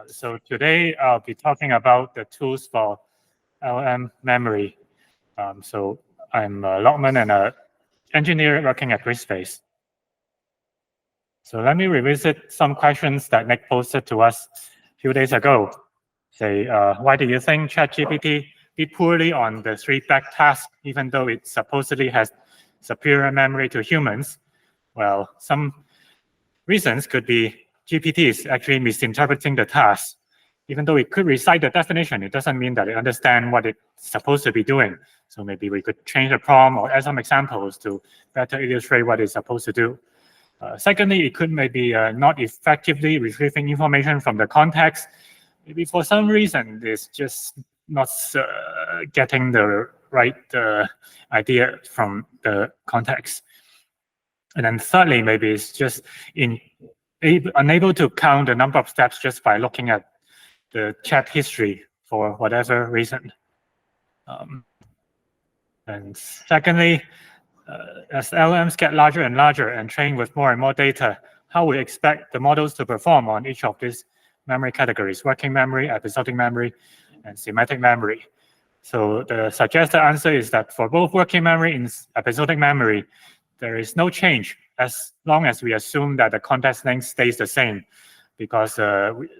So today I'll be talking about the tools for LLM Memory. So I'm Lokman and an engineer working at Gridspace. So let me revisit some questions that Nick posted to us a few days ago. Say, why do you think ChatGPT did poorly on the 3 back tasks, even though it supposedly has superior memory to humans? Well, some reasons could be GPT is actually misinterpreting the task. Even though it could recite the definition, it doesn't mean that it understands what it's supposed to be doing. So maybe we could change the prompt or add some examples to better illustrate what it's supposed to do. Secondly, it could maybe not effectively retrieving information from the context. Maybe for some reason, it's just not getting the right idea from the context. And then thirdly, maybe it's just unable to count the number of steps just by looking at the chat history for whatever reason. And secondly, as LLMs get larger and larger and train with more and more data, how we expect the models to perform on each of these memory categories: working memory, episodic memory, and semantic memory. So the suggested answer is that for both working memory and episodic memory, there is no change as long as we assume that the context length stays the same, because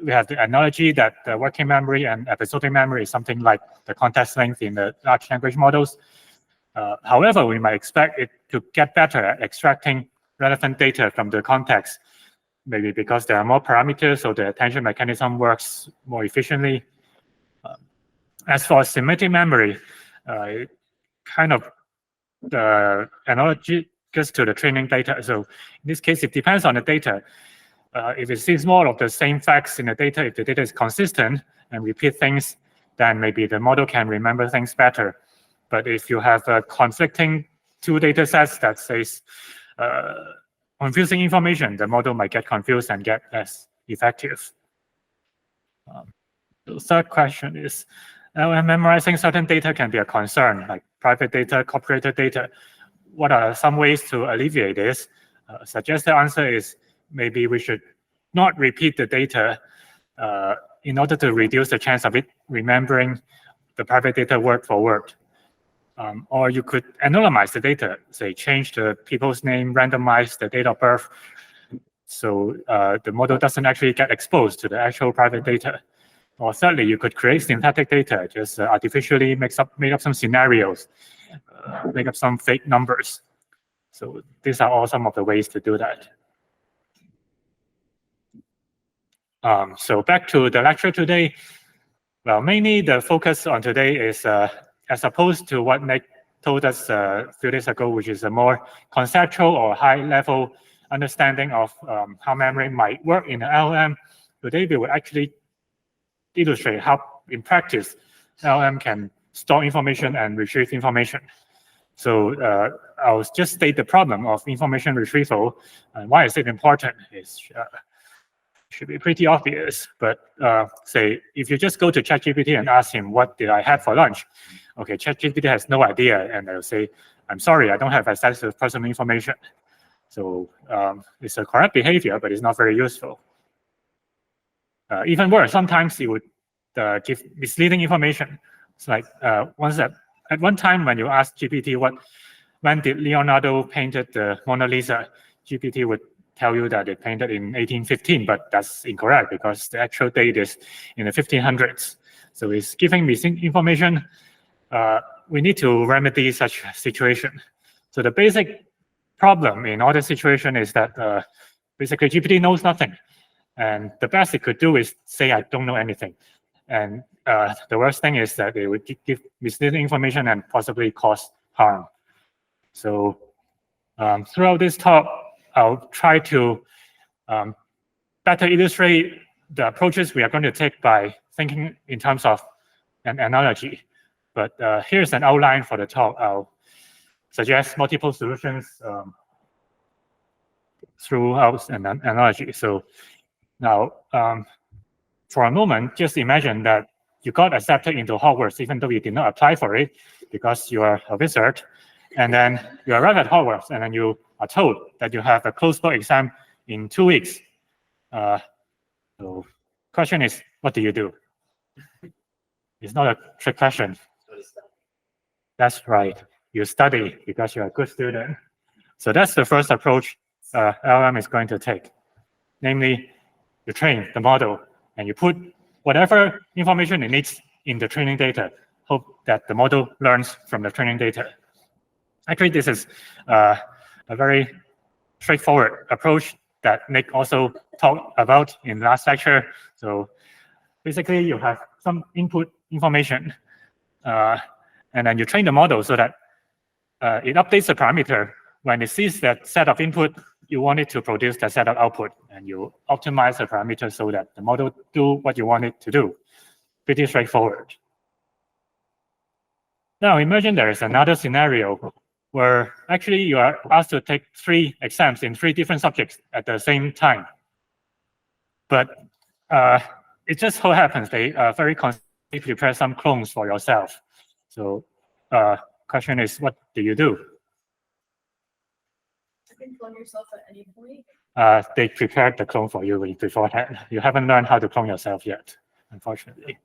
we have the analogy that the working memory and episodic memory is something like the context length in the large language models. However, we might expect it to get better at extracting relevant data from the context, maybe because there are more parameters, so the attention mechanism works more efficiently. As for semantic memory, kind of the analogy goes to the training data. So in this case, it depends on the data. If it sees more of the same facts in the data, if the data is consistent and repeat things, then maybe the model can remember things better. But if you have conflicting 2 data sets that says confusing information, the model might get confused and get less effective. The third question is, when memorizing certain data can be a concern, like private data, corporate data. What are some ways to alleviate this? Suggested answer is maybe we should not repeat the data in order to reduce the chance of it remembering the private data word for word. Or you could anonymize the data, say change the people's name, randomize the date of birth, so the model doesn't actually get exposed to the actual private data. Or thirdly, you could create synthetic data, just artificially make up some scenarios, make up some fake numbers. So these are all some of the ways to do that. So back to the lecture today. Well, mainly the focus on today is as opposed to what Nick told us a few days ago, which is a more conceptual or high-level understanding of how memory might work in an LLM. Today, we will actually illustrate how, in practice, LLM can store information and retrieve information. So I'll just state the problem of information retrieval and why is it important. It should be pretty obvious, but say if you just go to ChatGPT and ask him, what did I have for lunch? Okay, ChatGPT has no idea, and they'll say, I'm sorry, I don't have access to personal information. So it's a correct behavior, but it's not very useful. Even worse, sometimes it would give misleading information. It's like at one time when you ask GPT when did Leonardo painted the Mona Lisa, GPT would tell you that it painted in 1815, but that's incorrect because the actual date is in the 1500s. So it's giving missing information. We need to remedy such a situation. So the basic problem in all the situation is that basically GPT knows nothing. And the best it could do is say, I don't know anything. And the worst thing is that it would give misleading information and possibly cause harm. So throughout this talk, I'll try to better illustrate the approaches we are going to take by thinking in terms of an analogy. But here's an outline for the talk. I'll suggest multiple solutions throughout an analogy. So now, for a moment, just imagine that you got accepted into Hogwarts, even though you did not apply for it because you are a wizard. And then you arrive at Hogwarts, and then you are told that you have a closed book exam in 2 weeks. So question is, what do you do? It's not a trick question. That's right. You study because you're a good student. So that's the first approach LLM is going to take. Namely, you train the model and you put whatever information it needs in the training data, hope that the model learns from the training data. Actually, this is a very straightforward approach that Nick also talked about in last lecture. So basically, you have some input information, and then you train the model so that it updates the parameter. When it sees that set of input, you want it to produce that set of output, and you optimize the parameter so that the model do what you want it to do. Pretty straightforward. Now imagine there is another scenario where actually you are asked to take 3 exams in 3 different subjects at the same time. But it just so happens they very constantly prepare some clones for yourself. So question is, what do you do? You can clone yourself at any point? They prepared the clone for you beforehand. You haven't learned how to clone yourself yet, unfortunately.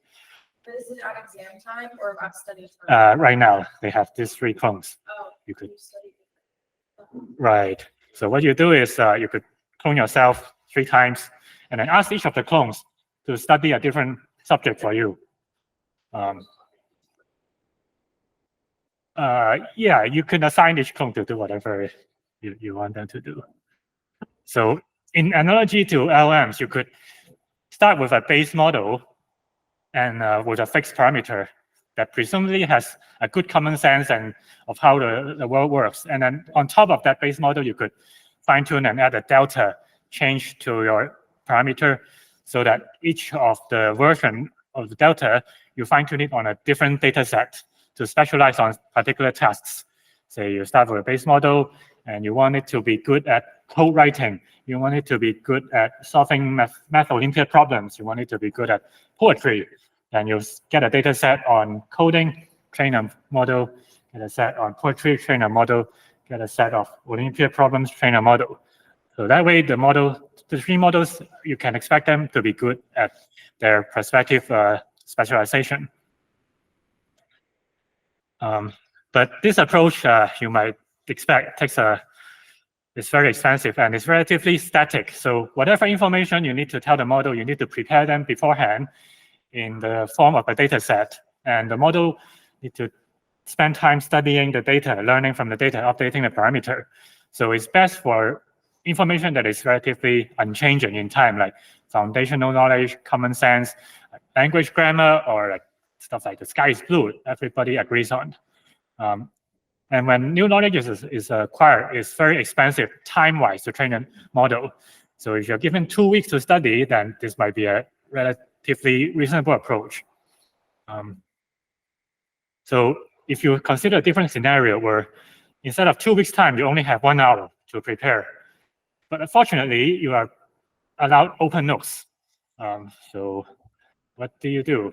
But is it at exam time or at study time? Right now, they have these 3 clones. Oh, you could study. Right. So what you do is you could clone yourself 3 times, and then ask each of the clones to study a different subject for you. Yeah, you can assign each clone to do whatever you want them to do. So in analogy to LLMs, you could start with a base model and with a fixed parameter that presumably has a good common sense and of how the world works. And then on top of that base model, you could fine tune and add a delta change to your parameter so that each of the version of the delta, you fine tune it on a different data set to specialize on particular tasks. Say you start with a base model and you want it to be good at code writing. You want it to be good at solving math Olympiad problems. You want it to be good at poetry. And you get a data set on coding, train a model, get a set on poetry, train a model, get a set of Olympiad problems, train a model. So that way, the 3 models, you can expect them to be good at their prospective specialization. But this approach, you might expect, is very expensive and it's relatively static. So whatever information you need to tell the model, you need to prepare them beforehand in the form of a data set. And the model need to spend time studying the data, learning from the data, updating the parameter. So it's best for information that is relatively unchanging in time, like foundational knowledge, common sense, like language grammar, or like stuff like the sky is blue, everybody agrees on. And when new knowledge is acquired, it's very expensive time-wise to train a model. So if you're given 2 weeks to study, then this might be a relatively reasonable approach. So if you consider a different scenario where instead of 2 weeks' time, you only have 1 hour to prepare. But unfortunately, you are allowed open notes. So what do you do?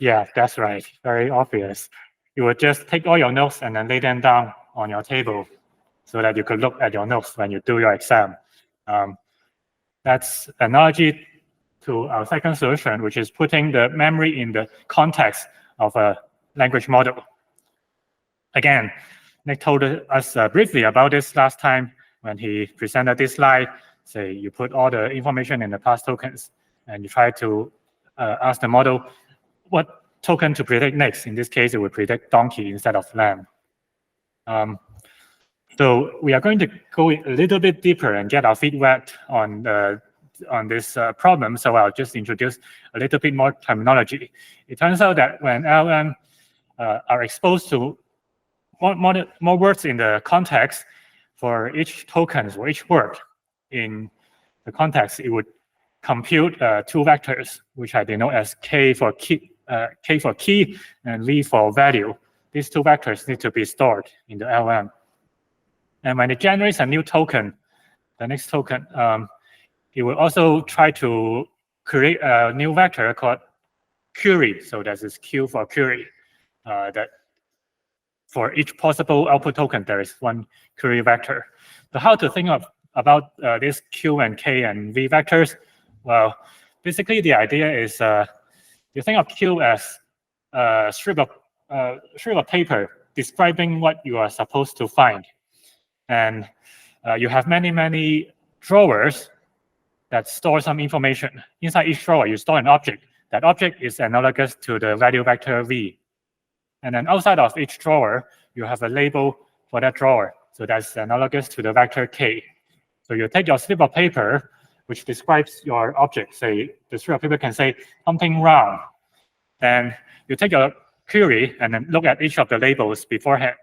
Yeah, that's right. Very obvious. You would just take all your notes and then lay them down on your table so that you could look at your notes when you do your exam. That's analogy to our second solution, which is putting the memory in the context of a language model. Again, Nick told us briefly about this last time when he presented this slide. Say you put all the information in the past tokens and you try to ask the model what token to predict next. In this case, it would predict donkey instead of lamb. So we are going to go a little bit deeper and get our feet wet on this problem. So I'll just introduce a little bit more terminology. It turns out that when LLM are exposed to more words in the context, for each token, for each word in the context, it would compute 2 vectors, which I denote as K for key and V for value. These 2 vectors need to be stored in the LLM. And when it generates a new token, the next token, it will also try to create a new vector called query. So that is Q for query. That for each possible output token, there is 1 query vector. So how to think of about these Q and K and V vectors, well, basically the idea is you think of Q as a strip of paper describing what you are supposed to find. And you have many drawers that store some information. Inside each drawer, you store an object. That object is analogous to the value vector V. And then outside of each drawer, you have a label for that drawer. So that's analogous to the vector K. So you take your slip of paper, which describes your object. Say the strip of paper can say something round. Then you take your query and then look at each of the labels beforehand.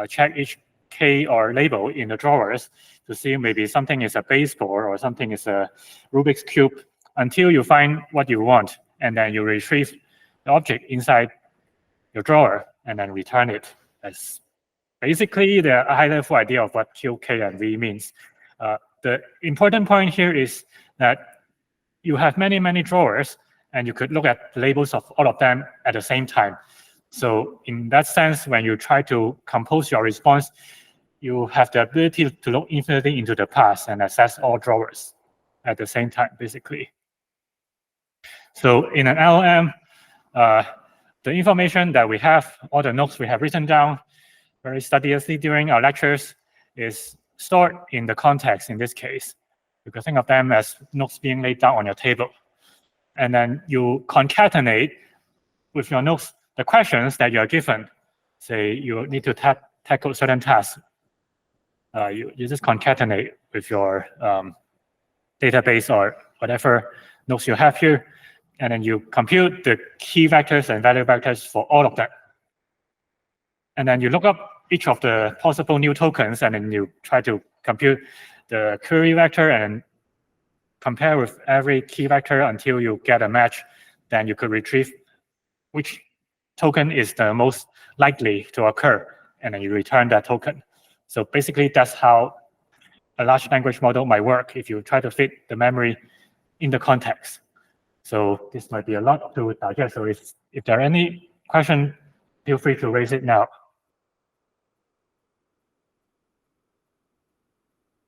Check each K or label in the drawers to see maybe something is a baseboard or something is a Rubik's Cube until you find what you want. And then you retrieve the object inside your drawer and then return it. That's basically the high-level idea of what Q, K, and V means. The important point here is that you have many drawers, and you could look at the labels of all of them at the same time. So in that sense, when you try to compose your response, you have the ability to look infinitely into the past and access all drawers at the same time, basically. So in an LLM, the information that we have, all the notes we have written down very studiously during our lectures is stored in the context in this case. You can think of them as notes being laid down on your table. And then you concatenate with your notes the questions that you are given. Say you need to tackle certain tasks. You just concatenate with your database or whatever notes you have here. And then you compute the key vectors and value vectors for all of them. And then you look up each of the possible new tokens, and then you try to compute the query vector and compare with every key vector until you get a match. Then you could retrieve which token is the most likely to occur, and then you return that token. So basically, that's how a large language model might work if you try to fit the memory in the context. So this might be a lot to digest. So if there are any questions, feel free to raise it now.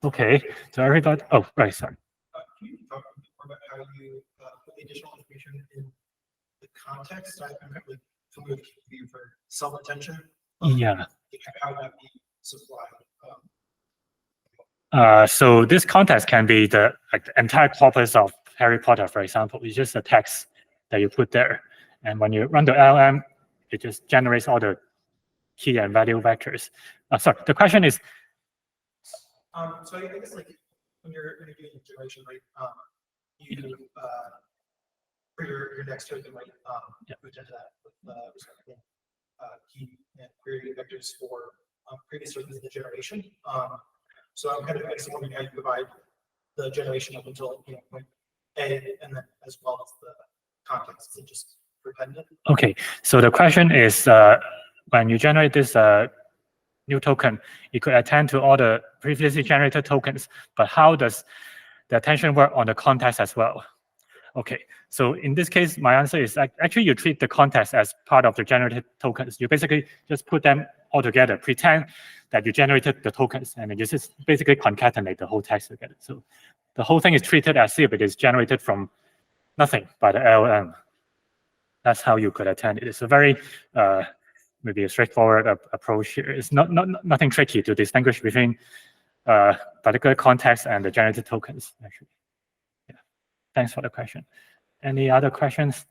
Okay, so everybody, oh, right, sorry. Can you talk more about how you put the additional information in the context? I'm really familiar with you for self-attention. Yeah. How would that be supplied? So this context can be the entire corpus of Harry Potter, for example. It's just a text that you put there. And when you run the LLM, it just generates all the key and value vectors. Sorry, the question is. So I guess like when you're doing generation, right? You for your next token, right? Put into that with respective key and query vectors for previous tokens in the generation. So I'm kind of wondering how you provide the generation up until point A, and then as well as the context. Is it just redundant? Okay, so the question is when you generate this new token, it could attend to all the previously generated tokens, but how does the attention work on the context as well? Okay, so in this case, my answer is actually you treat the context as part of the generated tokens. You basically just put them all together, pretend that you generated the tokens, and you just basically concatenate the whole text together. So the whole thing is treated as if it is generated from nothing by the LLM. That's how you could attend it. It's a very maybe a straightforward approach here. It's nothing tricky to distinguish between particular context and the generated tokens, actually. Yeah. Thanks for the question. Any other questions?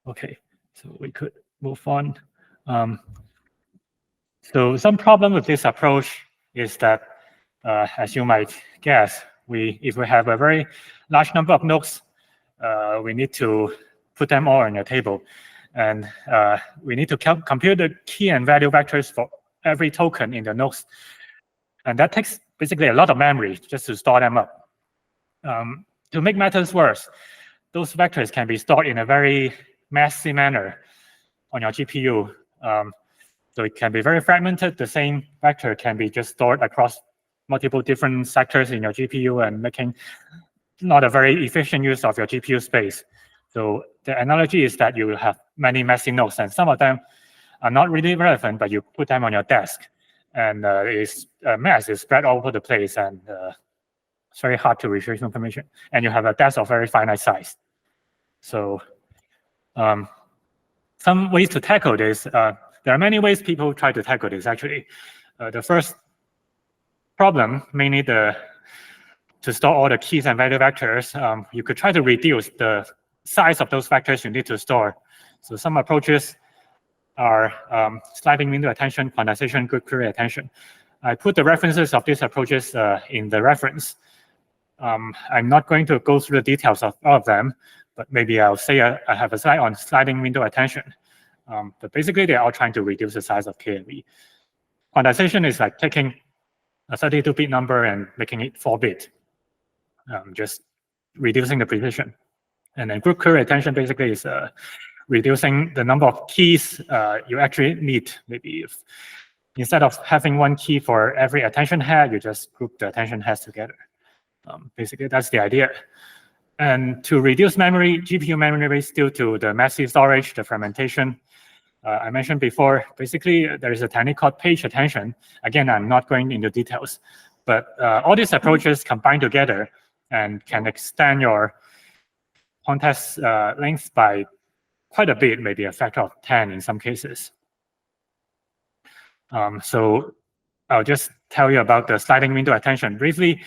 Okay, so we could move on. So some problem with this approach is that, as you might guess, if we have a very large number of nodes, we need to put them all on your table. And we need to compute the key and value vectors for every token in the nodes. And that takes basically a lot of memory just to store them up. To make matters worse, those vectors can be stored in a very messy manner on your GPU. So it can be very fragmented. The same vector can be just stored across multiple different sectors in your GPU and making not a very efficient use of your GPU space. So the analogy is that you have many messy nodes, and some of them are not really relevant, but you put them on your desk. and it's a mess. It's spread all over the place, and it's very hard to retrieve information. And you have a depth of very finite size. So some ways to tackle this. There are many ways people try to tackle this, actually. The first problem, mainly to store all the keys and value vectors, you could try to reduce the size of those vectors you need to store. So some approaches are sliding window attention, quantization, group query attention. I put the references of these approaches in the reference. I'm not going to go through the details of all of them, but maybe I'll say I have a slide on sliding window attention. But basically, they're all trying to reduce the size of K and V. Quantization is like taking a 32-bit number and making it 4-bit, just reducing the precision. And then group query attention basically is reducing the number of keys you actually need. Maybe if instead of having one key for every attention head, you just group the attention heads together. Basically, that's the idea. And to reduce memory, GPU memory waste due to the massive storage, the fragmentation, I mentioned before, basically, there is a technique called page attention. Again, I'm not going into details, but all these approaches combine together and can extend your context length by quite a bit, maybe a factor of 10 in some cases. So I'll just tell you about the sliding window attention. Briefly,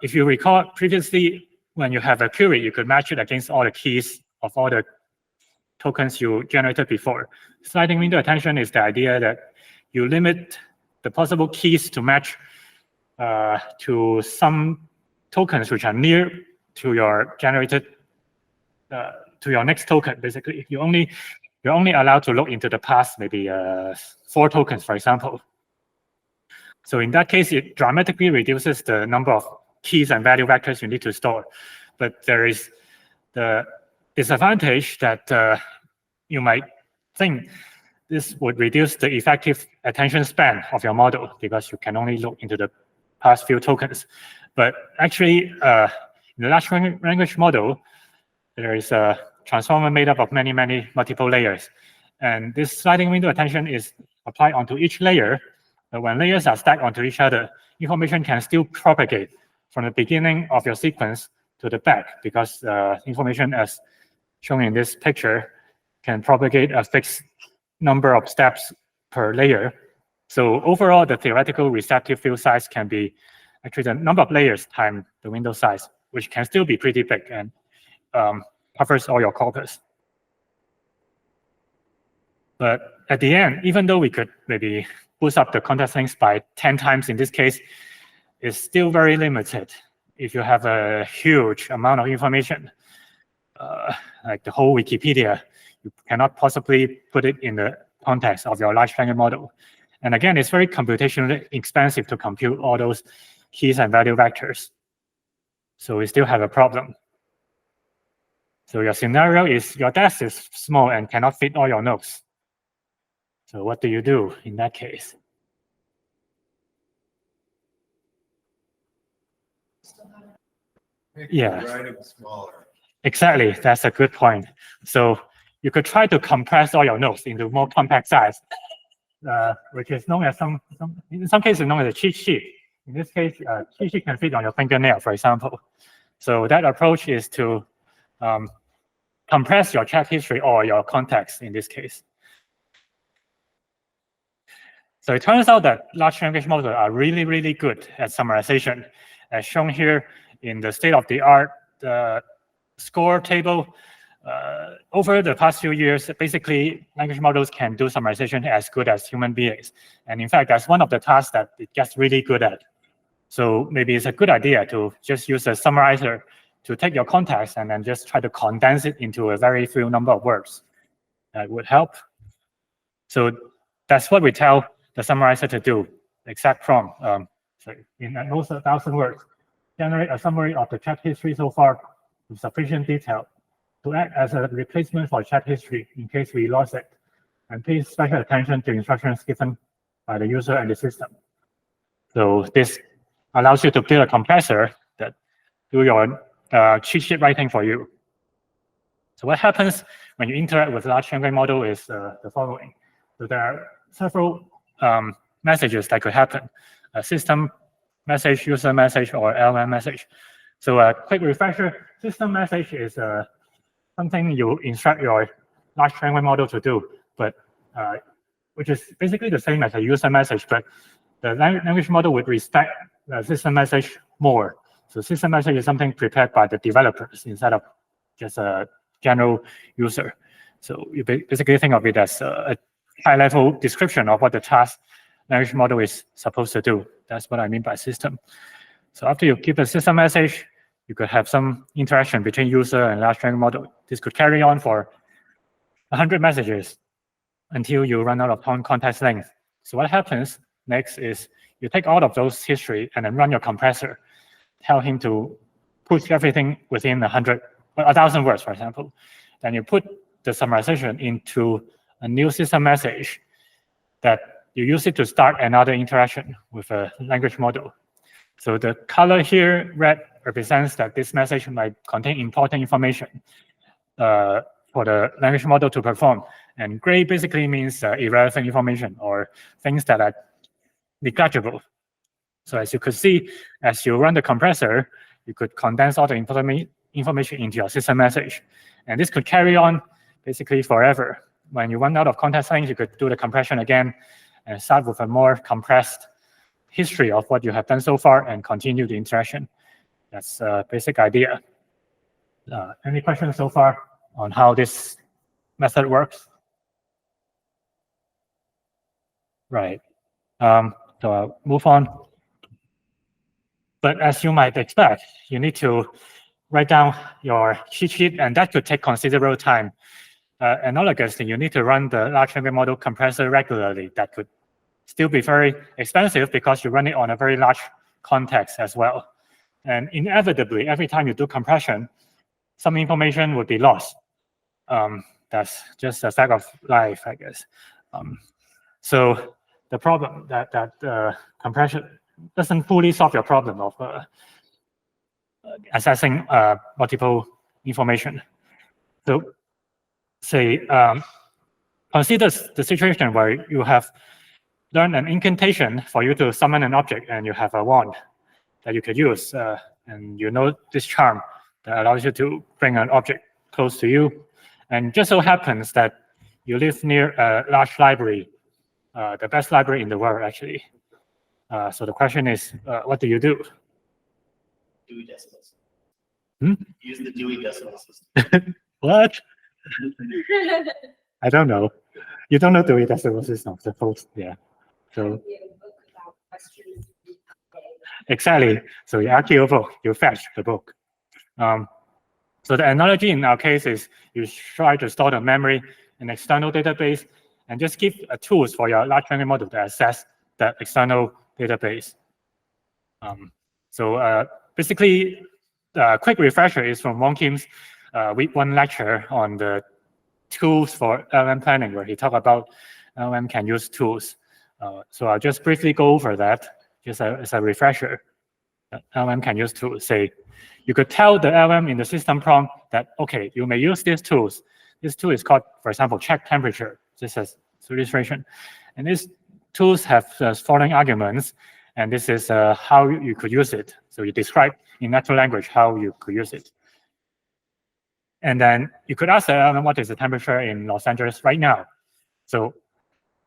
if you recall previously, when you have a query, you could match it against all the keys of all the tokens you generated before. Sliding window attention is the idea that you limit the possible keys to match to some tokens which are near to your generated, to your next token, basically. You're only allowed to look into the past, maybe 4 tokens, for example. So in that case, it dramatically reduces the number of keys and value vectors you need to store. But there is the disadvantage that you might think this would reduce the effective attention span of your model because you can only look into the past few tokens. But actually, in the large language model, there is a transformer made up of many, many multiple layers. And this sliding window attention is applied onto each layer. But when layers are stacked onto each other, information can still propagate from the beginning of your sequence to the back because information as shown in this picture can propagate a fixed number of steps per layer. So overall, the theoretical receptive field size can be actually the number of layers times the window size, which can still be pretty big and covers all your corpus. But at the end, even though we could maybe boost up the context length by 10 times in this case, it's still very limited. If you have a huge amount of information, like the whole Wikipedia, you cannot possibly put it in the context of your large language model. And again, it's very computationally expensive to compute all those keys and value vectors. So we still have a problem. So your scenario is your desk is small and cannot fit all your nodes. So what do you do in that case? Yeah, Writing smaller. Exactly. That's a good point. So you could try to compress all your nodes into more compact size, which is known as in some cases known as a cheat sheet. In this case, cheat sheet can fit on your fingernail, for example. So that approach is to compress your chat history or your context in this case. So it turns out that large language models are really, really good at summarization. As shown here in the state-of-the-art score table, over the past few years, basically, language models can do summarization as good as human beings. And in fact, that's one of the tasks that it gets really good at. So maybe it's a good idea to just use a summarizer to take your context and then just try to condense it into a very few number of words. That would help. So that's what we tell the summarizer to do, exact prompt. So in at most 1,000 words, generate a summary of the chat history so far with sufficient detail to act as a replacement for chat history in case we lost it, and pay special attention to instructions given by the user and the system. So this allows you to build a compressor that do your cheat sheet writing for you. So what happens when you interact with large language model is the following. So there are several messages that could happen: a system message, user message, or LLM message. So a quick refresher: system message is something you instruct your large language model to do, but which is basically the same as a user message, but the language model would respect the system message more. So system message is something prepared by the developers instead of just a general user. So you basically think of it as a high-level description of what the task language model is supposed to do. That's what I mean by system. So after you give a system message, you could have some interaction between user and large language model. This could carry on for 100 messages until you run out of context length. So what happens next is you take all of those history and then run your compressor. Tell him to push everything within 1,000 words, for example. Then you put the summarization into a new system message that you use it to start another interaction with a language model. So the color here, red, represents that this message might contain important information for the language model to perform. And gray basically means irrelevant information or things that are negligible. So as you could see, as you run the compressor, you could condense all the information into your system message. And this could carry on basically forever. When you run out of context length, you could do the compression again and start with a more compressed history of what you have done so far and continue the interaction. That's a basic idea. Any questions so far on how this method works? Right. So I'll move on. But as you might expect, you need to write down your cheat sheet, and that could take considerable time. Analogously, you need to run the large language model compressor regularly. That could still be very expensive because you run it on a very large context as well. And inevitably, every time you do compression, some information would be lost. That's just a fact of life, I guess. So the problem that compression doesn't fully solve your problem of assessing multiple information. So say, consider the situation where you have learned an incantation for you to summon an object, and you have a wand that you could use, and you know this charm that allows you to bring an object close to you. And just so happens that you live near a large library, the best library in the world, actually. So the question is, what do you do? Dewey Decimal System. Hmm? Use the Dewey Decimal System. What? I don't know. You don't know Dewey Decimal System, suppose. Yeah. So exactly. So you argue a book, you fetch the book. So the analogy in our case is you try to store the memory in an external database and just give tools for your large language model to access that external database. So basically, a quick refresher is from Wong Kim's week 1 lecture on the tools for LLM planning, where he talked about LLM can use tools. So I'll just briefly go over that, just as a refresher. LLM can use tools. Say, you could tell the LLM in the system prompt that, okay, you may use these tools. This tool is called, for example, check temperature, just as illustration. And these tools have the following arguments, and this is how you could use it. So you describe in natural language how you could use it. And then you could ask the LLM what is the temperature in Los Angeles right now. So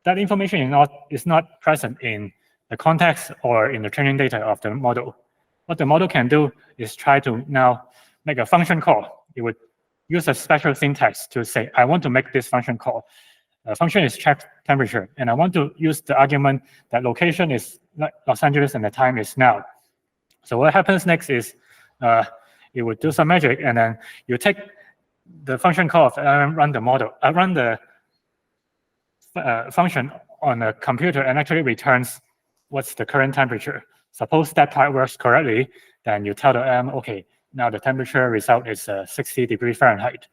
that information is not present in the context or in the training data of the model. What the model can do is try to now make a function call. It would use a special syntax to say, I want to make this function call. The function is check temperature, and I want to use the argument that location is Los Angeles and the time is now. So what happens next is it would do some magic, and then you take the function call of LLM, run the model, run the function on a computer, and actually returns what's the current temperature. Suppose that part works correctly, then you tell the LLM, okay, now the temperature result is 60 degrees Fahrenheit.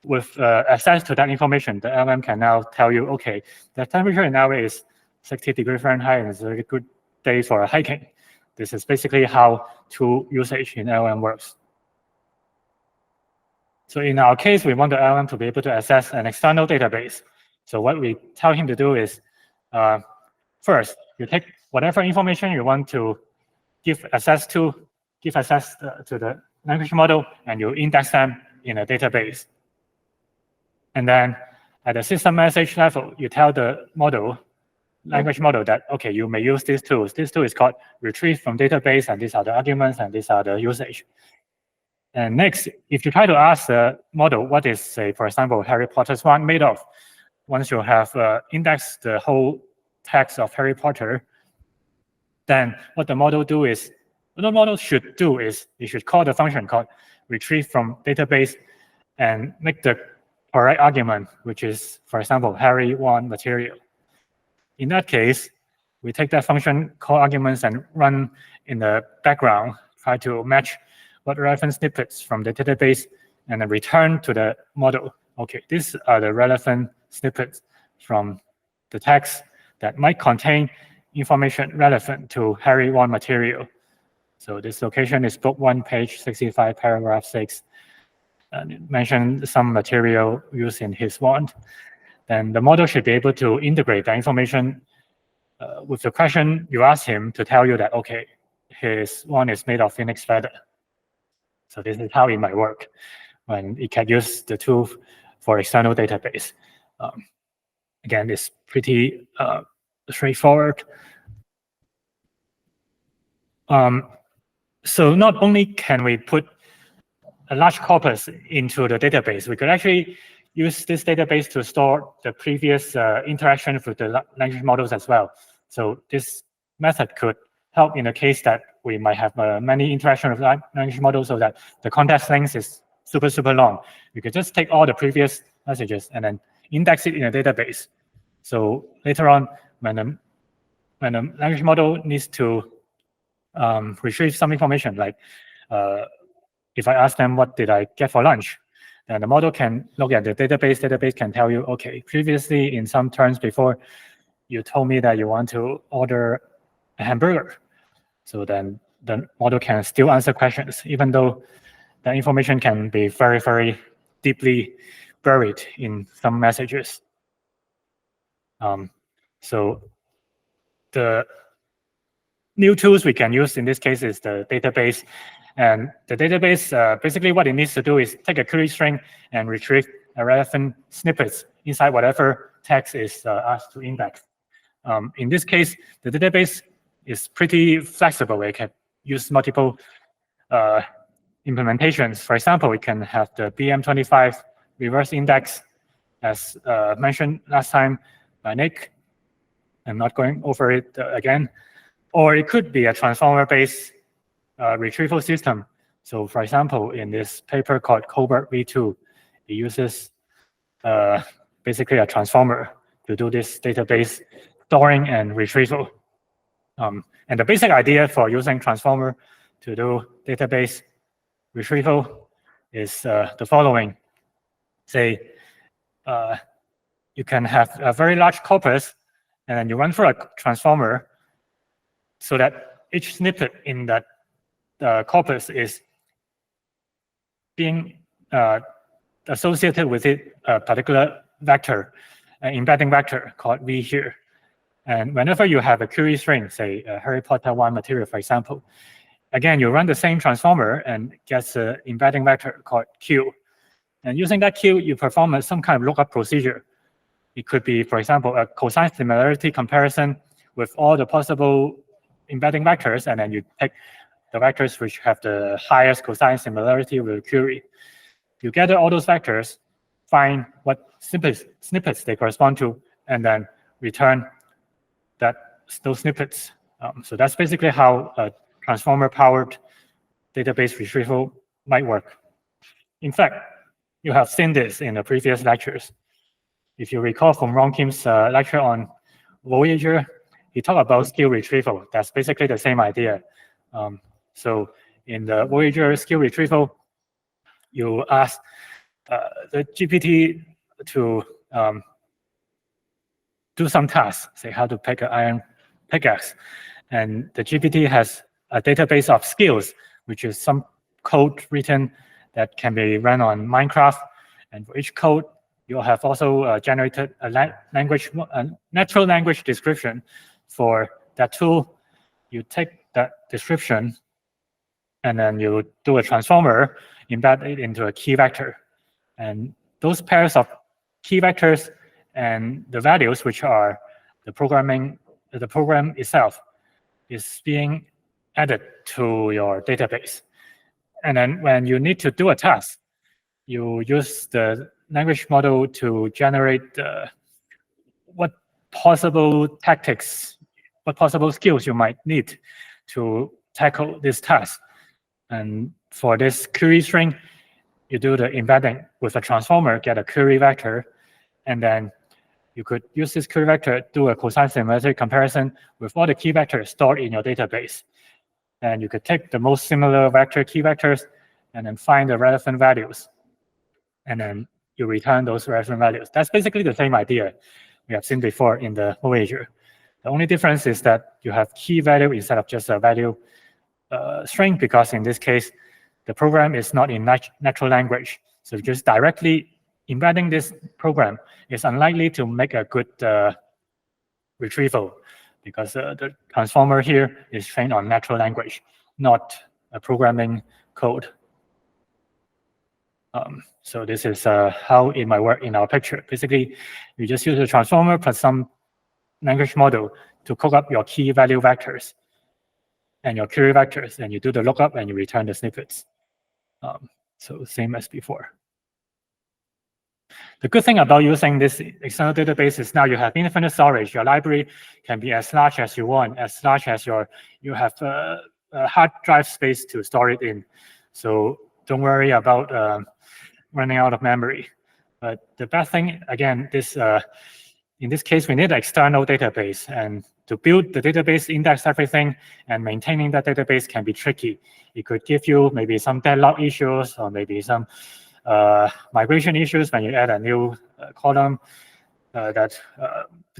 With access to that information, the LLM can now tell you, okay, the temperature now is 60 degrees Fahrenheit, and it's a very good day for hiking. This is basically how tool usage in LLM works. So in our case, we want the LLM to be able to access an external database. So what we tell him to do is, first, you take whatever information you want to give access to the language model, and you index them in a database. And then at the system message level, you tell the language model that, okay, you may use these tools. This tool is called retrieve from database, and these are the arguments, and these are the usage. And next, if you try to ask the model what is, say, for example, Harry Potter's wand made of, once you have indexed the whole text of Harry Potter, then what the model should do is it should call the function called retrieve from database and make the correct argument, which is, for example, Harry wand material. In that case, we take that function, call arguments, and run in the background, try to match what relevant snippets from the database, and then return to the model. Okay, these are the relevant snippets from the text that might contain information relevant to Harry wand material. So this location is book 1, page 65, paragraph 6. And it mentioned some material used in his wand. Then the model should be able to integrate the information with the question you ask him to tell you that, okay, his wand is made of phoenix feather. So this is how it might work when it can use the tool for external database. Again, it's pretty straightforward. So not only can we put a large corpus into the database, we could actually use this database to store the previous interaction with the language models as well. So this method could help in the case that we might have many interactions with language models, so that the context length is super long. We could just take all the previous messages and then index it in a database. So later on, when the language model needs to retrieve some information, like if I ask them what did I get for lunch, then the model can look at the database. Database can tell you, okay, previously in some turns before, you told me that you want to order a hamburger. So then the model can still answer questions, even though the information can be very deeply buried in some messages. So the new tools we can use in this case is the database. And the database, basically what it needs to do is take a query string and retrieve relevant snippets inside whatever text is asked to index. In this case, the database is pretty flexible. We can use multiple implementations. For example, we can have the BM25 reverse index, as mentioned last time by Nick. I'm not going over it again. Or it could be a transformer-based retrieval system. So for example, in this paper called Colbert v2, it uses basically a transformer to do this database storing and retrieval. And the basic idea for using transformer to do database retrieval is the following. Say, you can have a very large corpus, and then you run through a transformer so that each snippet in that corpus is being associated with it a particular vector, an embedding vector called V here. And whenever you have a query string, say Harry Potter wand material, for example, again, you run the same transformer and gets an embedding vector called Q. And using that Q, you perform some kind of lookup procedure. It could be, for example, a cosine similarity comparison with all the possible embedding vectors, and then you take the vectors which have the highest cosine similarity with the query. You gather all those vectors, find what snippets they correspond to, and then return those snippets. So that's basically how a transformer-powered database retrieval might work. In fact, you have seen this in the previous lectures. If you recall from Ron Kim's lecture on Voyager, he talked about skill retrieval. That's basically the same idea. So in the Voyager skill retrieval, you ask the GPT to do some tasks, say how to pick an iron pickaxe. And the GPT has a database of skills, which is some code written that can be run on Minecraft. And for each code, you'll have also generated a natural language description for that tool, you take that description and then you do a transformer, embed it into a key vector. And those pairs of key vectors and the values, which are the program itself, is being added to your database. And then when you need to do a task, you use the language model to generate what possible tactics, what possible skills you might need to tackle this task. And for this query string, you do the embedding with a transformer, get a query vector, and then you could use this query vector, do a cosine similarity comparison with all the key vectors stored in your database. And you could take the most similar vector key vectors and then find the relevant values. And then you return those relevant values. That's basically the same idea we have seen before in the Voyager. The only difference is that you have key value instead of just a value string, because in this case, the program is not in natural language. So just directly embedding this program is unlikely to make a good retrieval, because the transformer here is trained on natural language, not a programming code. So this is how it might work in our picture. Basically, you just use a transformer plus some language model to cook up your key value vectors and your query vectors, and you do the lookup and you return the snippets. So same as before. The good thing about using this external database is now you have infinite storage. Your library can be as large as you want, as large as you have a hard drive space to store it in. So don't worry about running out of memory. But the bad thing, again, in this case, we need an external database. And to build the database, index everything, and maintaining that database can be tricky. It could give you maybe some deadlock issues or maybe some migration issues when you add a new column that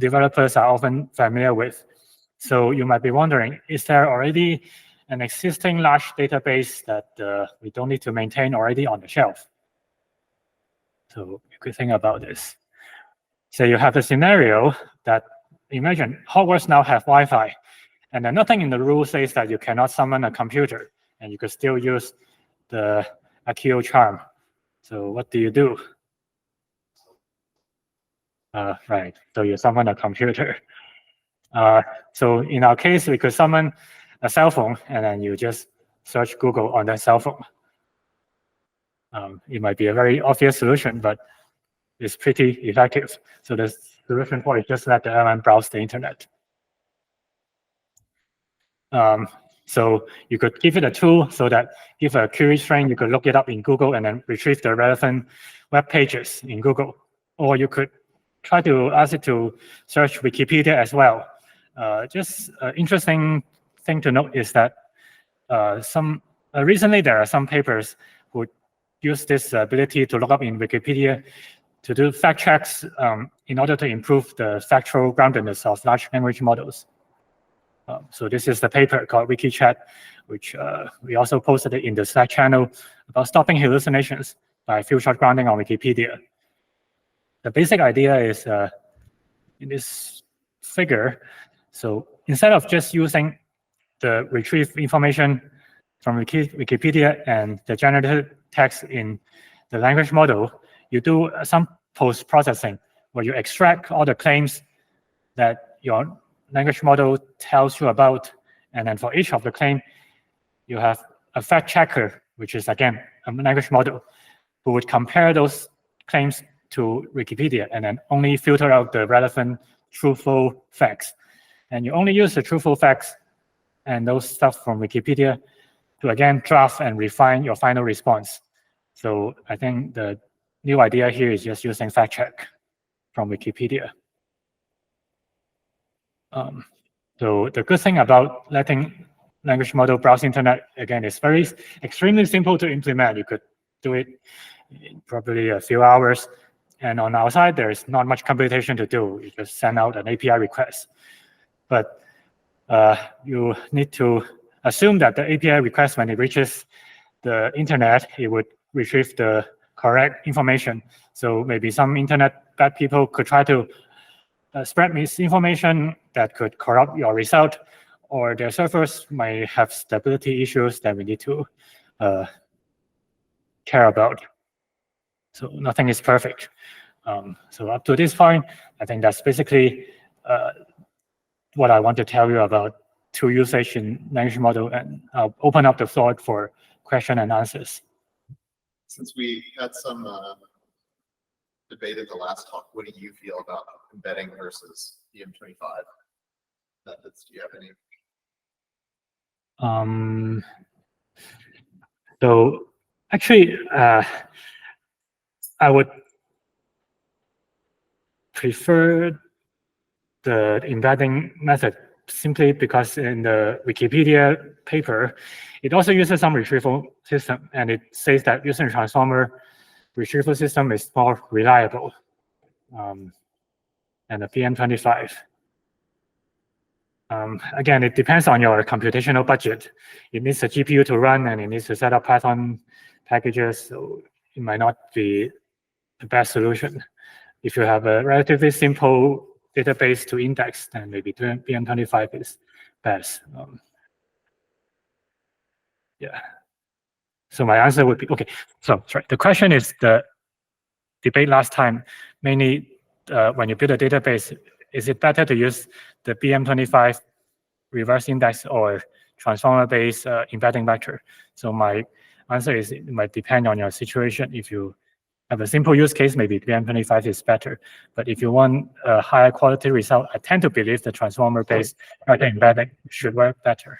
developers are often familiar with. So you might be wondering, is there already an existing large database that we don't need to maintain already on the shelf? So you could think about this. So you have a scenario that, imagine Hogwarts now have Wi-Fi, and then nothing in the rule says that you cannot summon a computer, and you could still use the Accio charm. So what do you do? Right, so you summon a computer. So in our case, we could summon a cell phone, and then you just search Google on that cell phone. It might be a very obvious solution, but it's pretty effective. So the solution for it is just let the LLM browse the internet. So you could give it a tool so that give a query string, you could look it up in Google and then retrieve the relevant web pages in Google. Or you could try to ask it to search Wikipedia as well. Just an interesting thing to note is that recently there are some papers who use this ability to look up in Wikipedia to do fact checks in order to improve the factual groundedness of large language models. So this is the paper called WikiChat, which we also posted it in the Slack channel about stopping hallucinations by few-shot grounding on Wikipedia. The basic idea is in this figure. So instead of just using the retrieve information from Wikipedia and the generated text in the language model, you do some post-processing where you extract all the claims that your language model tells you about, and then for each of the claim, you have a fact checker, which is again a language model, who would compare those claims to Wikipedia and then only filter out the relevant truthful facts. And you only use the truthful facts and those stuff from Wikipedia to again draft and refine your final response. So I think the new idea here is just using fact check from Wikipedia. So the good thing about letting language model browse internet, again, is extremely simple to implement. You could do it in probably a few hours. And on our side, there is not much computation to do. You just send out an API request. But you need to assume that the API request, when it reaches the internet, it would retrieve the correct information. So maybe some internet bad people could try to spread misinformation that could corrupt your result, or their servers might have stability issues that we need to care about. So nothing is perfect. So up to this point, I think that's basically what I want to tell you about tool usage in language model, and I'll open up the floor for question and answers. Since we had some debate at the last talk, what do you feel about embedding versus BM25 methods? Do you have any? So actually, I would prefer the embedding method simply because in the Wikipedia paper, it also uses some retrieval system, and it says that using a transformer retrieval system is more reliable than the BM25. Again, it depends on your computational budget. It needs a GPU to run, and it needs to set up Python packages, so it might not be the best solution. If you have a relatively simple database to index, then maybe BM25 is best. Yeah. So my answer would be, okay, so sorry. The question is the debate last time, mainly when you build a database, is it better to use the BM25 reverse index or transformer-based embedding vector? So my answer is it might depend on your situation. If you have a simple use case, maybe BM25 is better. But if you want a higher quality result, I tend to believe the transformer-based vector embedding should work better.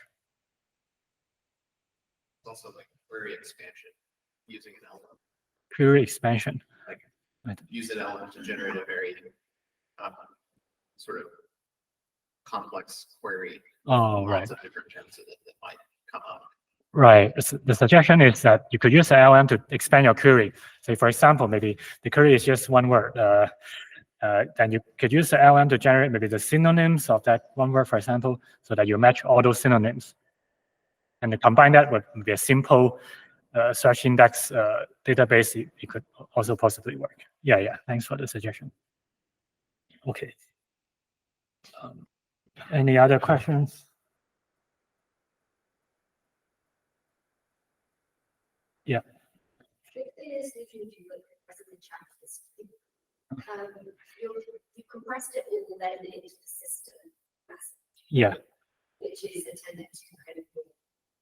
It's also like query expansion using an LLM. Query expansion. Like use an LLM to generate a very sort of complex query. Oh, right. Lots of different terms that might come up. Right. The suggestion is that you could use the LLM to expand your query. Say, for example, maybe the query is just one word. Then you could use the LLM to generate maybe the synonyms of that one word, for example, so that you match all those synonyms. And to combine that with maybe a simple search index database, it could also possibly work. Yeah. Thanks for the suggestion. Okay. Any other questions? Yeah. You compressed it all then into the system. Yeah. Which is intended to kind of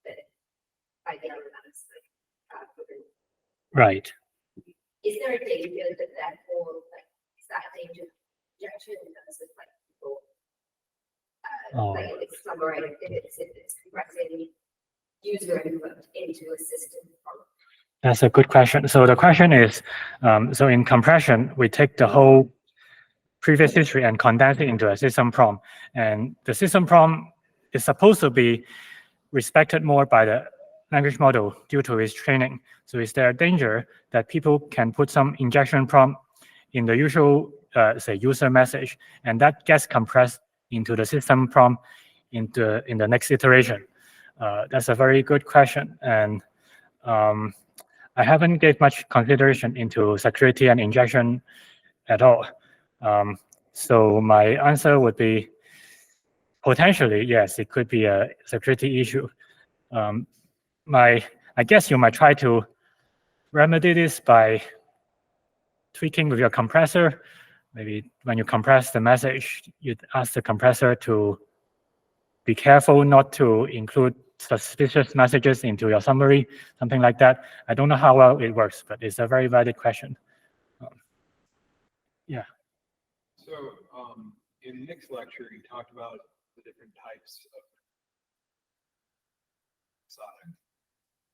fit by the LLMs. Right. Is there a danger that therefore, like, is that a danger of injection in terms of like people? Like if it's summarizing, if it's compressing user input into a system. That's a good question. So the question is, so in compression, we take the whole previous history and condense it into a system prompt. And the system prompt is supposed to be respected more by the language model due to its training. So is there a danger that people can put some injection prompt in the usual, say, user message, and that gets compressed into the system prompt in the next iteration? That's a very good question. And I haven't gave much consideration into security and injection at all. So my answer would be potentially, yes, it could be a security issue. I guess you might try to remedy this by tweaking with your compressor. Maybe when you compress the message, you'd ask the compressor to be careful not to include suspicious messages into your summary, something like that. I don't know how well it works, but it's a very valid question. Yeah. So in Nick's lecture, he talked about the different types of episodic.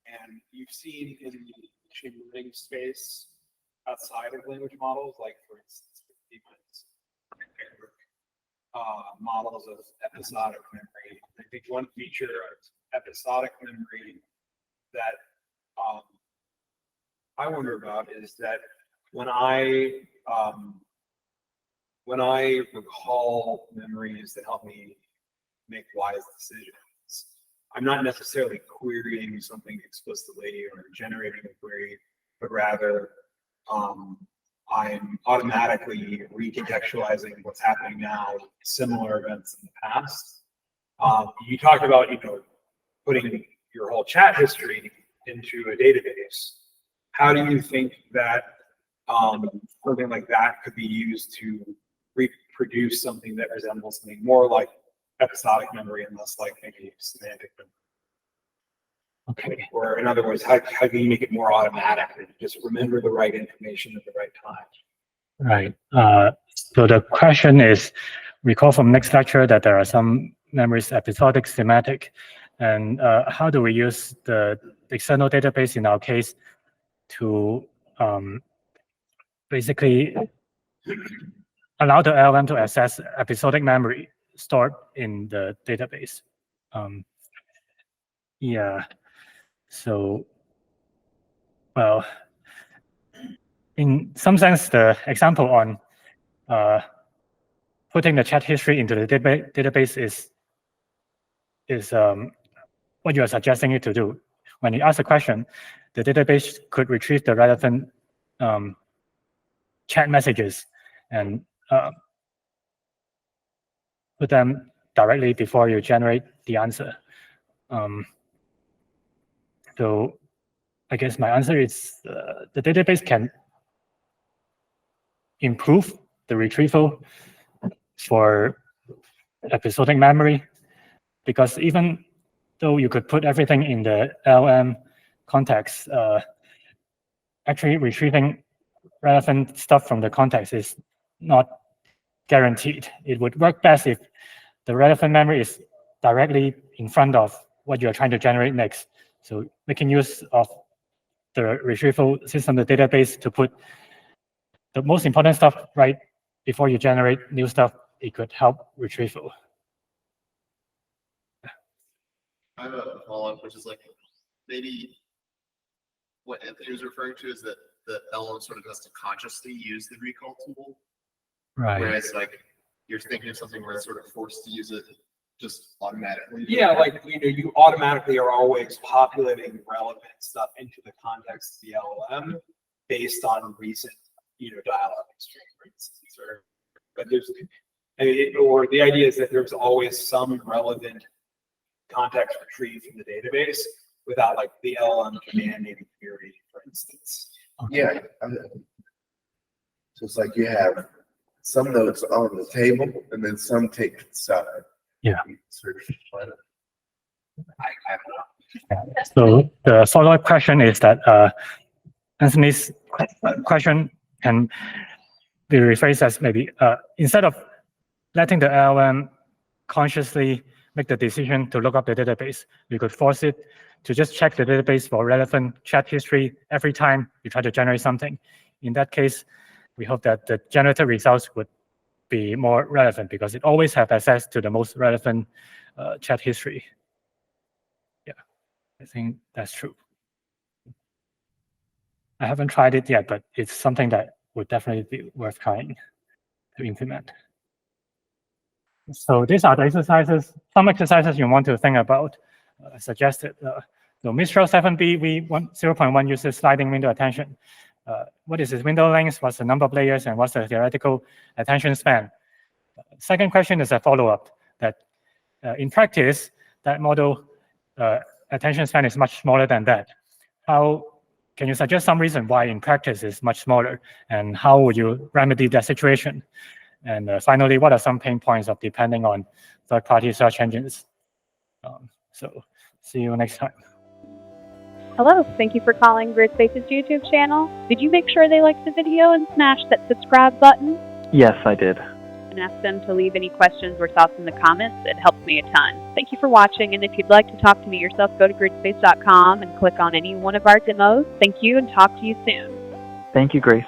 And you've seen in the machine learning space outside of language models, like for instance, models of episodic memory. I think one feature of episodic memory that I wonder about is that when I recall memories that help me make wise decisions, I'm not necessarily querying something explicitly or generating a query, but rather I'm automatically recontextualizing what's happening now, similar events in the past. You talked about, putting your whole chat history into a database. How do you think that something like that could be used to reproduce something that resembles something more like episodic memory and less like maybe semantic memory? Okay. Or in other words, how can you make it more automatic and just remember the right information at the right time? Right. So the question is, recall from next lecture that there are some memories episodic, semantic, and how do we use the external database in our case to basically allow the LLM to access episodic memory stored in the database. Yeah. So, well, in some sense, the example on putting the chat history into the database is what you are suggesting it to do. When you ask a question, the database could retrieve the relevant chat messages and put them directly before you generate the answer. So I guess my answer is the database can improve the retrieval for episodic memory, because even though you could put everything in the LLM context, actually retrieving relevant stuff from the context is not guaranteed. It would work best if the relevant memory is directly in front of what you're trying to generate next. So making use of the retrieval system, the database, to put the most important stuff right before you generate new stuff, it could help retrieval. I have a follow-up, which is like, maybe what Anthony was referring to is that the LLM sort of has to consciously use the recall tool. Right. Whereas like, you're thinking of something where it's sort of forced to use it just automatically. Yeah, like, you automatically are always populating relevant stuff into the context of the LLM based on recent, dialogue exchange, for instance. But or the idea is that there's always some relevant context retrieved from the database without like the LLM commanding the query, for instance. Yeah. So it's like you have some notes on the table and then some take to the side. Yeah. You can search for it. I don't know. So the follow-up question is that Anthony's question can be rephrased as maybe instead of letting the LLM consciously make the decision to look up the database, we could force it to just check the database for relevant chat history every time you try to generate something. In that case, we hope that the generated results would be more relevant because it always have access to the most relevant chat history. Yeah, I think that's true. I haven't tried it yet, but it's something that would definitely be worth trying to implement. So these are the exercises, some exercises you want to think about. Suggested. So Mistral 7b, 0.1 uses sliding window attention. What is its window length? What's the number of layers? And what's the theoretical attention span? Second question is a follow-up that in practice, that model attention span is much smaller than that. How can you suggest some reason why in practice it's much smaller? And how would you remedy that situation? And finally, what are some pain points of depending on third-party search engines? So see you next time. Hello, thank you for calling Gridspace's YouTube channel. Did you make sure they liked the video and smash that subscribe button? Yes, I did. And ask them to leave any questions or thoughts in the comments. It helps me a ton. Thank you for watching, and if you'd like to talk to me yourself, go to gridspace.com and click on any one of our demos. Thank you, and talk to you soon. Thank you, Grace.